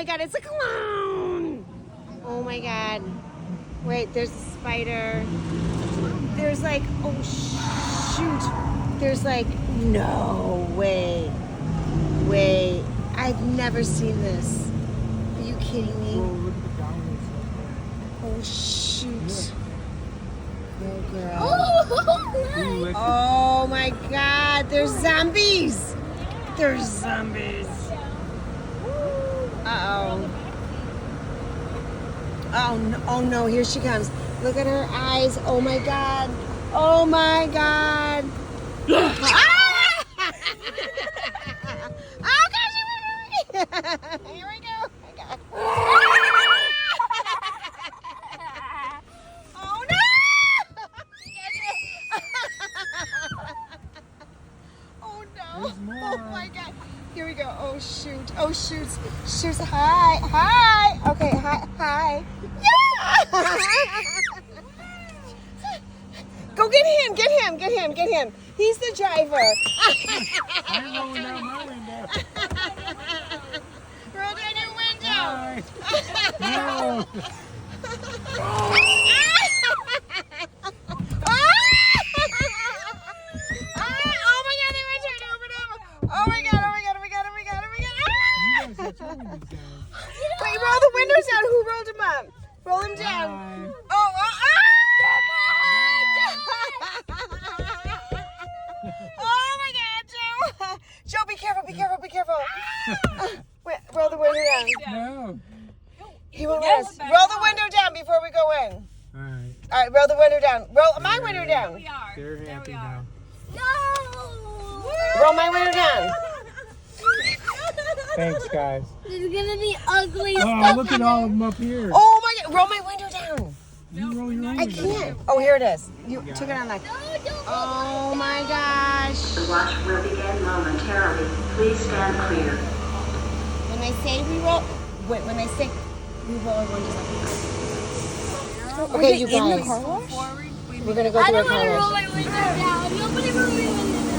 my god, it's a clown. Oh my god. Wait, there's a spider. There's like, oh shoot. There's like, no way. Wait, I've never seen this. Are you kidding me? Oh shoot. Oh girl. Oh my god, there's zombies. There's zombies. Uh-oh. Oh no, here she comes. Look at her eyes. Oh my god. Oh my god. Ah! Oh gosh, here we go. Oh no! Oh no. Oh my god. Here we go. Oh shoot. Oh shoot. Shoot. Hi. Hi. Okay. Hi. Yeah. Go get him. Get him. He's the driver. I'm rolling down my window. Roll down your window. No. Oh my god. You guys are throwing these guys. Wait, roll the windows down. Who rolled them up? Roll them down. Bye. Oh my god, Joe. Joe, be careful. Wait, roll the window down. No. He won't let us. Roll the window down before we go in. Alright. All right, roll the window down. Roll my window down. We are. They're happy now. Roll my window down. Thanks, guys. There's gonna be ugly Oh, stuff. look at all of them up here. Oh my god, roll my window down. You roll your own I window. can't. Oh, here it is. You took it on that. No, don't. Oh my gosh. The watch will begin momentarily. Please stand clear. When they say we roll, wait, when they say we roll our windows up. Okay, you guys. We're gonna go I through a don't want to car roll wash. my window down. Nobody roll my window down.